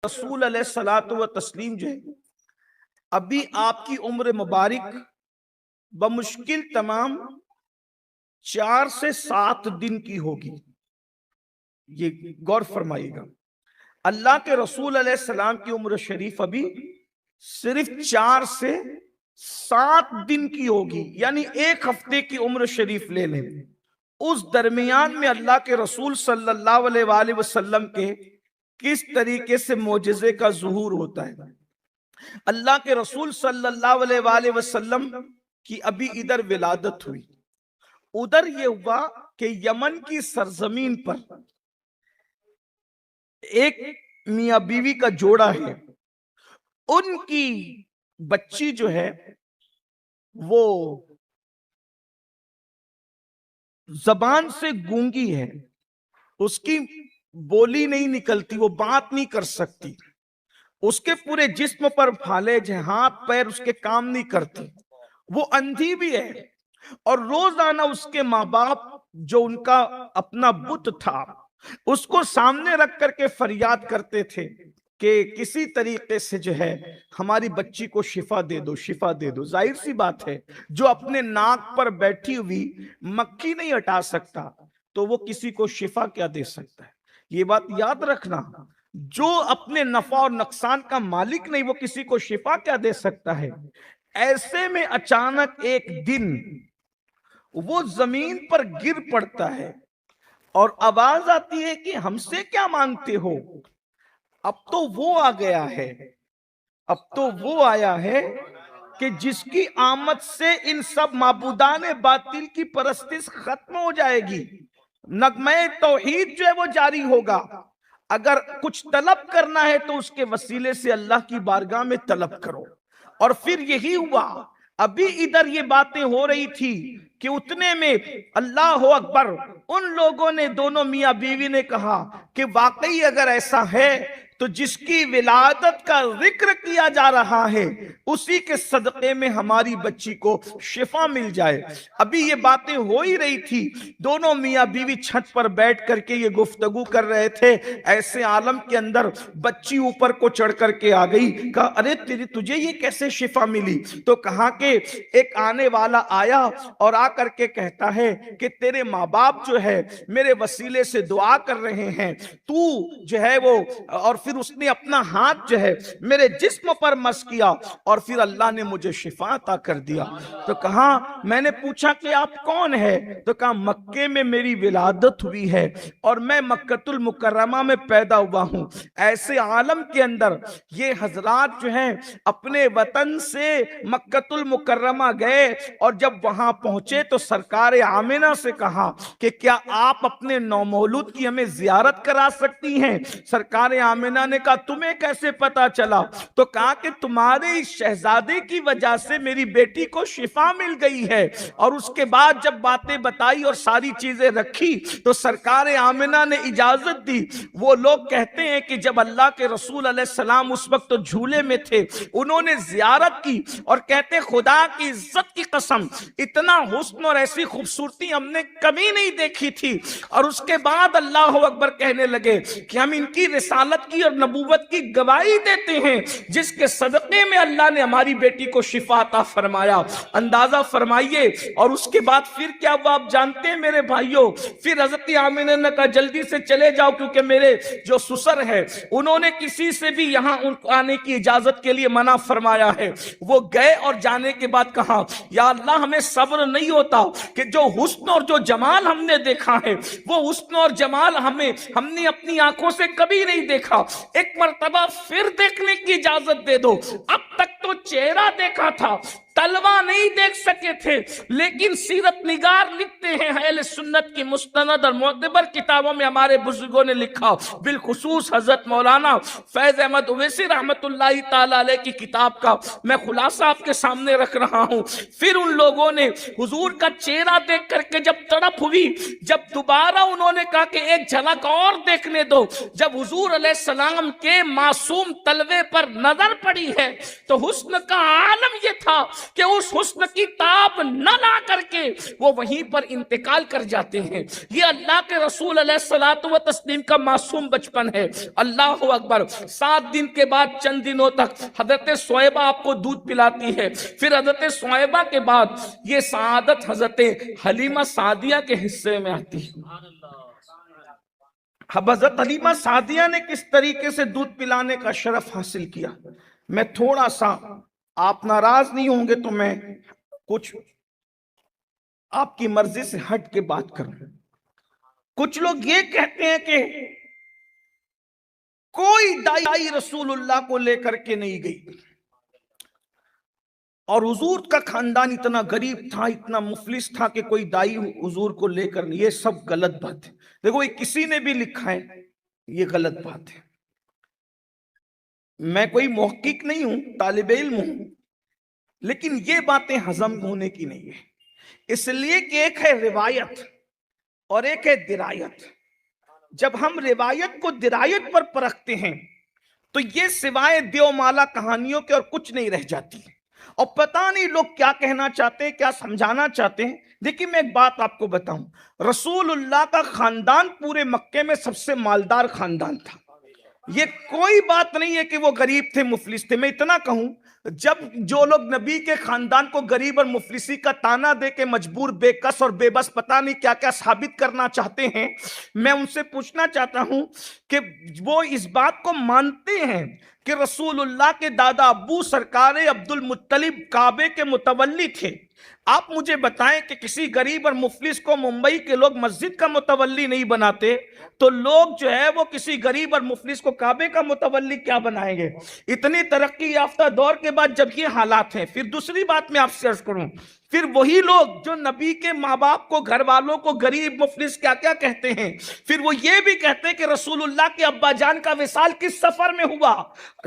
رسول علیہ الصلوۃ و تسلیم جو ہے ابھی آپ کی عمر مبارک بمشکل تمام 4 سے 7 دن کی ہوگی. یہ غور فرمائیے گا. اللہ کے رسول علیہ السلام کی عمر شریف ابھی صرف 4 سے 7 دن کی ہوگی، یعنی 1 ہفتے کی عمر شریف لے لیں. اس درمیان میں اللہ کے رسول صلی اللہ علیہ وآلہ وسلم کے کس طریقے سے معجزے کا ظہور ہوتا ہے. اللہ کے رسول صلی اللہ علیہ وآلہ وسلم کی ابھی ادھر ولادت ہوئی. ادھر یہ ہوا کہ یمن کی سرزمین پر ایک میاں بیوی کا جوڑا ہے، ان کی بچی جو ہے وہ زبان سے گونگی ہے، اس کی بولی نہیں نکلتی، وہ بات نہیں کر سکتی. اس کے پورے جسم پر پھالج ہیں، ہاتھ پیر اس کے کام نہیں کرتے. وہ اندھی بھی ہے، اور روزانہ اس کے ماں باپ جو ان کا اپنا بت تھا اس کو سامنے رکھ کر کے فریاد کرتے تھے کہ کسی طریقے سے جو ہے ہماری بچی کو شفا دے دو، شفا دے دو. ظاہر سی بات ہے جو اپنے ناک پر بیٹھی ہوئی مکھی نہیں ہٹا سکتا تو وہ کسی کو شفا کیا دے سکتا ہے. یہ بات یاد رکھنا، جو اپنے نفع اور نقصان کا مالک نہیں وہ کسی کو شفا کیا دے سکتا ہے. ایسے میں اچانک ایک دن وہ زمین پر گر پڑتا ہے اور آواز آتی ہے کہ ہم سے کیا مانگتے ہو. اب تو وہ آ گیا ہے، اب تو وہ آیا ہے کہ جس کی آمد سے ان سب معبودان باطل کی پرستش ختم ہو جائے گی. نغمہ توحید جو ہے وہ جاری ہوگا. اگر کچھ طلب کرنا ہے تو اس کے وسیلے سے اللہ کی بارگاہ میں طلب کرو. اور پھر یہی ہوا. ابھی ادھر یہ باتیں ہو رہی تھی کہ اتنے میں اللہ اکبر، ان لوگوں نے، دونوں میاں بیوی نے کہا کہ واقعی اگر ایسا ہے تو جس کی ولادت کا ذکر کیا جا رہا ہے اسی کے صدقے میں ہماری بچی کو شفا مل جائے. ابھی یہ باتیں ہو ہی رہی تھی، دونوں میاں بیوی چھت پر بیٹھ کر کے یہ گفتگو کر رہے تھے. ایسے عالم کے اندر بچی اوپر کو چڑھ کر کے آ گئی. کہا ارے تجھے یہ کیسے شفا ملی؟ تو کہا کہ ایک آنے والا آیا اور آ کر کے کہتا ہے کہ تیرے ماں باپ جو ہے میرے وسیلے سے دعا کر رہے ہیں، تو جو ہے وہ، اور پھر اس نے اپنا ہاتھ جو ہے میرے جسم پر مس کیا اور پھر اللہ نے مجھے شفا عطا کر دیا. تو کہا میں نے پوچھا کہ آپ کون ہے؟ تو کہا مکے میں میری ولادت ہوئی ہے اور میں مکۃ المکرمہ میں پیدا ہوا ہوں. ایسے عالم کے اندر یہ حضرات جو ہیں اپنے وطن سے مکۃ المکرمہ گئے اور جب وہاں پہنچے تو سرکار آمنہ سے کہا کہ کیا آپ اپنے نومولود کی ہمیں زیارت کرا سکتی ہیں؟ سرکار آمنہ نے کہا تمہیں کیسے پتا چلا؟ تو کہا کہ تمہارے اس شہزادے کی وجہ سے میری بیٹی کو شفا مل گئی ہے. اور اس کے بعد جب باتیں بتائی اور ساری چیزیں رکھی تو سرکار آمنہ نے اجازت دی. وہ لوگ کہتے ہیں کہ جب اللہ کے رسول علیہ السلام اس وقت تو جھولے میں تھے، انہوں نے زیارت کی اور کہتے خدا کی عزت کی قسم اتنا حسن اور ایسی خوبصورتی ہم نے کبھی نہیں دیکھی تھی. اور اس کے بعد اللہ اکبر کہنے لگے کہ ہم ان کی رسالت کی اور نبوت کی گواہی دیتے ہیں جس کے صدقے میں اللہ نے ہماری بیٹی کو شفا عطا فرمایا. اندازہ فرمائیے. اور اس کے بعد پھر کیا ہوا آپ جانتے ہیں میرے بھائیوں؟ پھر حضرت آمنہ نے کہا جلدی سے چلے جاؤ کیونکہ میرے جو سسر ہے انہوں نے کسی سے بھی یہاں آنے کی اجازت کے لیے منع فرمایا ہے. وہ گئے اور جانے کے بعد کہا یا اللہ ہمیں صبر نہیں ہوتا کہ جو حسن اور جو جمال ہم نے دیکھا ہے وہ حسن اور جمال ہم نے اپنی آنکھوں سے کبھی نہیں دیکھا. ایک مرتبہ پھر دیکھنے کی اجازت دے دو. اب تک تو چہرہ دیکھا تھا، تلوہ نہیں دیکھ سکے تھے، لیکن سیرت نگار لکھتے ہیں اہل سنت کی مستند اور معتبر کتابوں میں ہمارے بزرگوں نے لکھا، بالخصوص حضرت مولانا فیض احمد اویسی رحمت اللہ تعالی علیہ کی کتاب کا میں خلاصہ آپ کے سامنے رکھ رہا ہوں. پھر ان لوگوں نے حضور کا چہرہ دیکھ کر کے جب تڑپ ہوئی، جب دوبارہ انہوں نے کہا کہ ایک جھلک اور دیکھنے دو، جب حضور علیہ السلام کے معصوم تلوے پر نظر پڑی ہے تو حسن کا عالم یہ تھا کہ اس حسن کی تاب نہ لا کر کے وہ وہیں پر انتقال کر جاتے ہیں۔ یہ اللہ کے رسول علیہ الصلوۃ والتسلیم کا معصوم بچپن ہے۔ اللہ اکبر۔ 7 دن کے بعد چند دنوں تک حضرت صہیبہ آپ کو دودھ پلاتی ہے، پھر حضرت صہیبہ کے بعد یہ سعادت حضرت حلیمہ سعدیہ کے حصے میں آتی ہے۔ اب حضرت حلیمہ سعدیہ نے کس طریقے سے دودھ پلانے کا شرف حاصل کیا، میں تھوڑا سا، آپ ناراض نہیں ہوں گے تو میں کچھ آپ کی مرضی سے ہٹ کے بات کروں۔ کچھ لوگ یہ کہتے ہیں کہ کوئی دائی رسول اللہ کو لے کر کے نہیں گئی، اور حضور کا خاندان اتنا غریب تھا، اتنا مفلس تھا کہ کوئی دائی حضور کو لے کر نہیں۔ یہ سب غلط بات ہے۔ دیکھو یہ کسی نے بھی لکھا ہے، یہ غلط بات ہے۔ میں کوئی محقق نہیں ہوں، طالب علم ہوں، لیکن یہ باتیں ہضم ہونے کی نہیں ہے، اس لیے کہ ایک ہے روایت اور ایک ہے درایت۔ جب ہم روایت کو درایت پر پرکھتے ہیں تو یہ سوائے دیو مالا کہانیوں کے اور کچھ نہیں رہ جاتی، اور پتہ نہیں لوگ کیا کہنا چاہتے ہیں، کیا سمجھانا چاہتے ہیں۔ دیکھیں میں ایک بات آپ کو بتاؤں، رسول اللہ کا خاندان پورے مکے میں سب سے مالدار خاندان تھا۔ یہ کوئی بات نہیں ہے کہ وہ غریب تھے، مفلس تھے۔ میں اتنا کہوں، جب جو لوگ نبی کے خاندان کو غریب اور مفلسی کا تانا دے کے مجبور، بے کس اور بے بس پتہ نہیں کیا کیا ثابت کرنا چاہتے ہیں، میں ان سے پوچھنا چاہتا ہوں کہ وہ اس بات کو مانتے ہیں کہ رسول اللہ کے دادا ابو سرکار عبد المطلب کعبے کے متولی تھے۔ آپ مجھے بتائیں کہ کسی غریب اور مفلس کو ممبئی کے لوگ مسجد کا متولی نہیں بناتے، تو لوگ جو ہے وہ کسی غریب اور مفلس کو کعبے کا متولی کیا بنائیں گے؟ اتنی ترقی یافتہ دور کے بعد جب یہ حالات ہیں، پھر دوسری بات میں آپ سے عرض کروں، پھر وہی لوگ جو نبی کے ماں باپ کو، گھر والوں کو غریب مفلس کیا کیا کہتے ہیں، پھر وہ یہ بھی کہتے ہیں کہ رسول اللہ کے ابا جان کا وصال کس سفر میں ہوا۔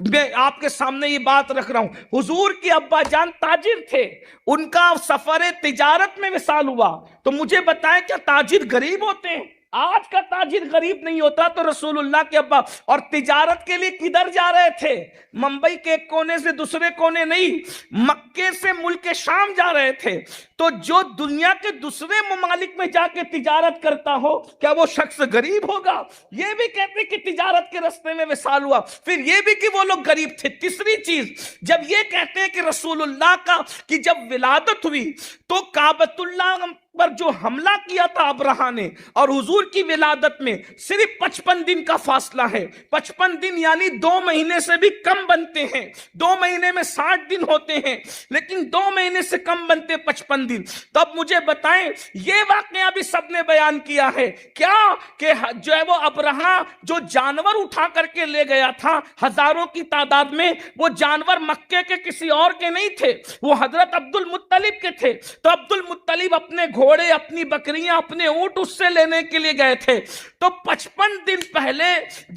میں آپ کے سامنے یہ بات رکھ رہا ہوں، حضور کے ابا جان تاجر تھے، ان کا سفر تجارت میں وصال ہوا۔ تو مجھے بتائیں کیا تاجر غریب ہوتے ہیں؟ آج کا تاجر غریب نہیں ہوتا تو رسول اللہ کے ابا، اور تجارت کے لیے کدھر جا رہے تھے؟ ممبئی کے ایک کونے سے دوسرے کونے نہیں، مکے سے ملک شام جا رہے تھے۔ تو جو دنیا کے دوسرے ممالک میں جا کے تجارت کرتا ہو، کیا وہ شخص غریب ہوگا؟ یہ بھی کہتے ہیں کہ تجارت کے رستے میں وصال ہوا، پھر یہ بھی کہ وہ لوگ غریب تھے۔ تیسری چیز، جب یہ کہتے ہیں کہ رسول اللہ کا کہ جب ولادت ہوئی تو کعبۃ اللہ پر جو حملہ کیا تھا ابرہہ نے، اور حضور کی ولادت میں صرف 55 دن کا فاصلہ ہے۔ 55 دن یعنی 2 مہینے سے بھی کم بنتے ہیں۔ 2 مہینے میں 60 دن ہوتے ہیں، لیکن 2 مہینے سے کم بنتے 55 دن۔ تو اب مجھے بتائیں، یہ واقعہ بھی سب نے بیان کیا ہے کیا کہ جو ہے وہ ابرہہ جو جانور اٹھا کر کے لے گیا تھا ہزاروں کی تعداد میں، وہ جانور مکے کے کسی اور کے نہیں تھے، وہ حضرت عبد المطلب کے تھے۔ تو عبد المطلب اپنے گھوڑے، اپنی بکریاں، اپنے اونٹ اس سے لینے کے لیے گئے تھے۔ تو 55 دن پہلے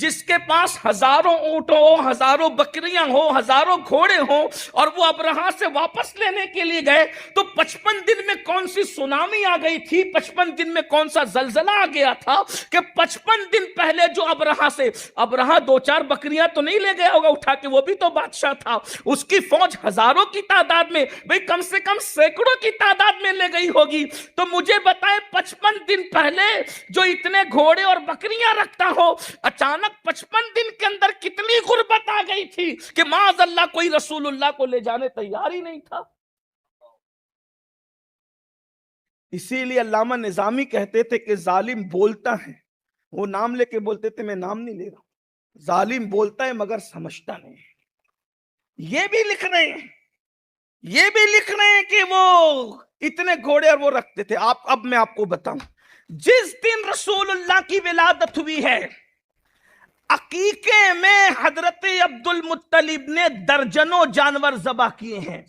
جس کے پاس ہزاروں اونٹ ہو، ہزاروں بکریاں ہو، ہزاروں گھوڑے ہوں، اور وہ ابرہہ سے واپس لینے کے لیے گئے، تو 55 دن میں کون سی سونامی آ گئی تھی، 55 دن میں کون سا زلزلہ آ گیا تھا کہ 55 دن پہلے جو ابرہہ سے، ابرہہ 2-4 بکریاں تو نہیں لے گیا ہوگا اٹھا کے، وہ بھی تو بادشاہ تھا، اس کی فوج ہزاروں کی تعداد میں، بھئی کم سے کم سینکڑوں کی تعداد میں لے گئی ہوگی۔ تو مجھے بتائیں 55 دن پہلے جو اتنے گھوڑے اور بکریاں رکھتا ہو، اچانک 55 دن کے اندر کتنی غربت آ گئی تھی کہ معاذ اللہ کوئی رسول اللہ کو لے جانے تیار ہی نہیں تھا۔ اسی لیے علامہ نظامی کہتے تھے کہ ظالم بولتا ہے، وہ نام لے کے بولتے تھے، میں نام نہیں لے رہا ہوں، ظالم بولتا ہے مگر سمجھتا نہیں۔ یہ بھی لکھ رہے ہیں، یہ بھی لکھ رہے ہیں کہ وہ اتنے گھوڑے اور وہ رکھتے تھے۔ اب میں آپ کو بتاؤں، جس دن رسول اللہ کی ولادت ہوئی ہے، عقیقے میں حضرت عبد المطلب نے درجنوں جانور ذبح کیے ہیں،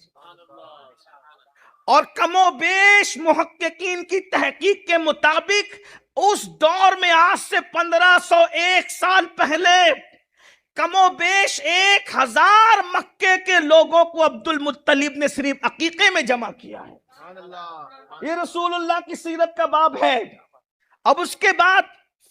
اور کم و بیش محققین کی تحقیق کے مطابق اس دور میں آج سے 1501 سال پہلے کم و بیش 1000 مکے کے لوگوں کو عبد المطلب نے صرف عقیقے میں جمع کیا ہے۔ یہ رسول اللہ کی سیرت کا باب ہے۔ اب اس کے بعد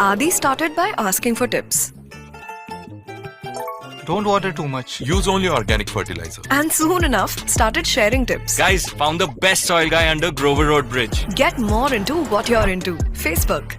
Adi started by asking for tips. Don't water too much. Use only organic fertilizer. And soon enough, started sharing tips. Guys, found the best soil guy under Grover Road Bridge. Get more into what you're into. Facebook.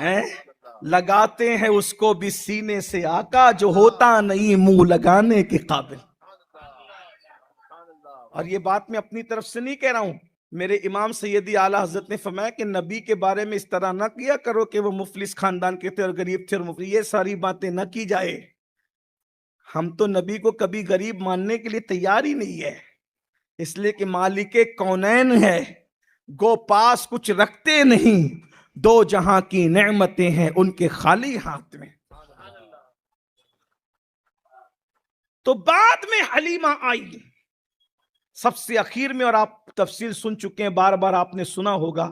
ہیں؟ لگاتے ہیں اس کو بھی سینے سے آقا جو ہوتا نہیں منہ لگانے کے قابل. اور یہ بات میں اپنی طرف سے نہیں کہہ رہا ہوں, میرے امام سیدی اعلیٰ حضرت نے فرمایا کہ نبی کے بارے میں اس طرح نہ کیا کرو کہ وہ مفلس خاندان کے تھے اور غریب تھے اور مفلس, یہ ساری باتیں نہ کی جائے. ہم تو نبی کو کبھی غریب ماننے کے لیے تیار ہی نہیں ہے, اس لیے کہ مالک کونین ہے, گو پاس کچھ رکھتے نہیں, دو جہاں کی نعمتیں ہیں ان کے خالی ہاتھ میں. تو بعد میں حلیمہ آئی سب سے اخیر میں, اور آپ تفصیل سن چکے ہیں, بار بار آپ نے سنا ہوگا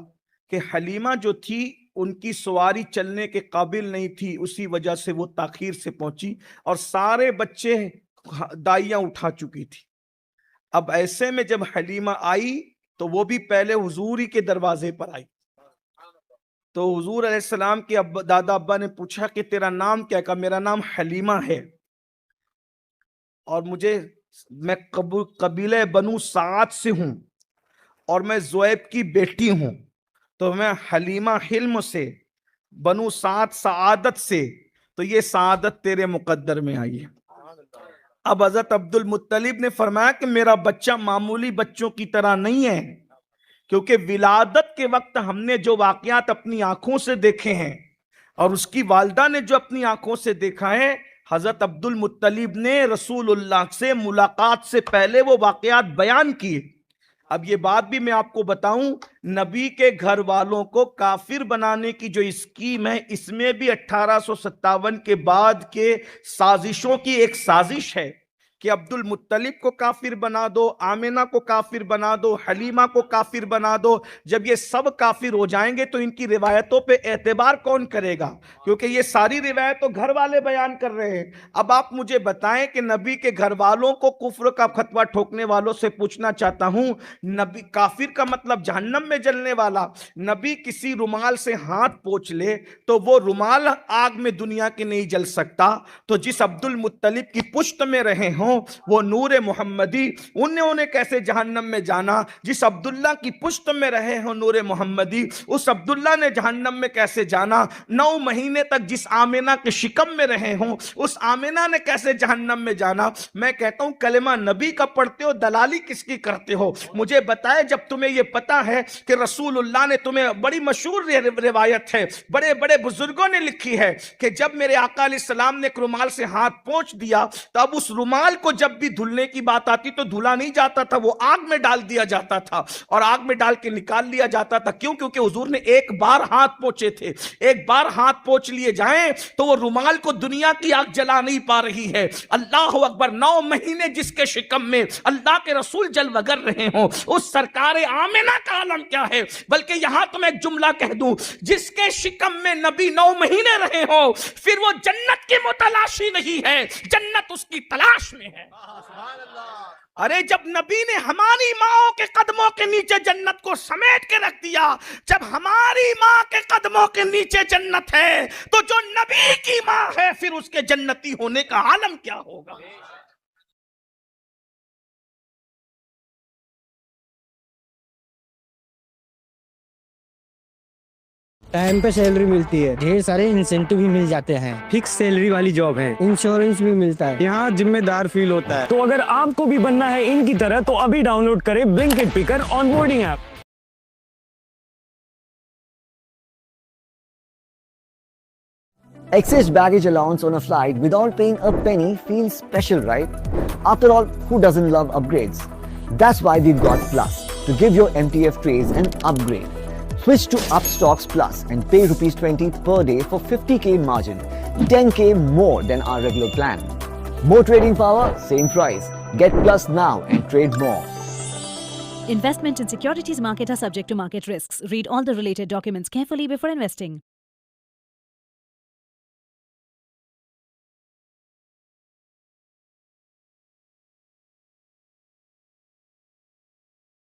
کہ حلیمہ جو تھی ان کی سواری چلنے کے قابل نہیں تھی, اسی وجہ سے وہ تاخیر سے پہنچی اور سارے بچے دائیاں اٹھا چکی تھی. اب ایسے میں جب حلیمہ آئی تو وہ بھی پہلے حضور ہی کے دروازے پر آئی. تو حضور علیہ السلام کے دادا ابا نے پوچھا کہ تیرا نام کیا؟ کہا میرا نام حلیمہ ہے اور میں قبیلہ بنو سعد سے ہوں اور میں زویب کی بیٹی ہوں, تو میں حلیمہ حلم سے, بنو سعد سعادت سے, تو یہ سعادت تیرے مقدر میں آئی ہے. اب حضرت عبد المطلب نے فرمایا کہ میرا بچہ معمولی بچوں کی طرح نہیں ہے, کیونکہ ولادت کے وقت ہم نے جو واقعات اپنی آنکھوں سے دیکھے ہیں اور اس کی والدہ نے جو اپنی آنکھوں سے دیکھا ہے, حضرت عبد المطلب نے رسول اللہ سے ملاقات سے پہلے وہ واقعات بیان کیے. اب یہ بات بھی میں آپ کو بتاؤں, نبی کے گھر والوں کو کافر بنانے کی جو اسکیم ہے, اس میں بھی 1857 کے بعد کے سازشوں کی ایک سازش ہے کہ عبد المطلب کو کافر بنا دو, آمنہ کو کافر بنا دو, حلیمہ کو کافر بنا دو. جب یہ سب کافر ہو جائیں گے تو ان کی روایتوں پہ اعتبار کون کرے گا, کیونکہ یہ ساری روایت تو گھر والے بیان کر رہے ہیں. اب آپ مجھے بتائیں کہ نبی کے گھر والوں کو کفر کا فتویٰ ٹھوکنے والوں سے پوچھنا چاہتا ہوں, نبی کافر کا مطلب جہنم میں جلنے والا. نبی کسی رومال سے ہاتھ پوچھ لے تو وہ رومال آگ میں دنیا کے نہیں جل سکتا. تو جس عبد المطلب کی پشت میں رہے ہوں وہ نور محمدی, انہیں کیسے جہنم میں جانا؟ جس عبداللہ کی پشت میں رہے ہوں نور محمدی, اس عبداللہ نے جہنم میں کیسے جانا؟ 9 مہینے تک جس آمنہ کے شکم میں رہے ہوں اس آمنہ نے کیسے جہنم میں جانا؟ میں کہتا ہوں کلمہ نبی کا پڑھتے ہو, دلالی کس کی کرتے ہو؟ مجھے بتائے, جب تمہیں یہ پتا ہے کہ رسول اللہ نے تمہیں, بڑی مشہور روایت ہے, بڑے بڑے بزرگوں نے لکھی ہے کہ جب میرے آقا علیہ السلام نے ایک رومال سے ہاتھ پوچھ دیا تو اب اس رومال کو جب بھی دھلنے کی بات آتی تو دھلا نہیں جاتا تھا, وہ آگ میں ڈال دیا جاتا تھا اور آگ میں ڈال کے نکال لیا جاتا تھا. کیوں؟ کیونکہ حضور نے ایک بار ہاتھ پوچھے تھے. ایک بار ہاتھ پوچھ لیے جائیں تو وہ رومال کو دنیا کی آگ جلا نہیں پا رہی ہے. اللہ اکبر, 9 مہینے جس کے شکم میں اللہ کے رسول جل وگر رہے ہوں, اس سرکار آمنہ کا عالم کیا ہے. بلکہ یہاں تو میں ایک جملہ کہہ دوں, جس کے شکم میں نبی 9 مہینے رہے ہوں, پھر وہ جنت کی متلاشی نہیں ہے, جنت اس کی تلاش میں ہے. ارے جب نبی نے ہماری ماں کے قدموں کے نیچے جنت کو سمیٹ کے رکھ دیا, جب ہماری ماں کے قدموں کے نیچے جنت ہے تو جو نبی کی ماں ہے پھر اس کے جنتی ہونے کا عالم کیا ہوگا. ٹائم پہ سیلری ملتی ہے, ڈھیر سارے انسینٹو بھی مل جاتے ہیں, فکس سیلری والی جاب ہے, انشورنس بھی ملتا ہے, یہاں ذمہ دار فیل ہوتا ہے. تو اگر آپ کو بھی بننا ہے ان کی طرح تو ابھی ڈاؤن لوڈ کریں Blinkit picker onboarding app. Excess baggage allowance on a flight without paying a penny feels special, right? After all, who doesn't love upgrades? That's why we've got Plus to give your MTF trays an upgrade. Switch to Upstocks Plus and pay ₹20 per day for 50k margin, 10k more than our regular plan. More trading power, same price. Get Plus now and trade more. Investment in securities market are subject to market risks. Read all the related documents carefully before investing.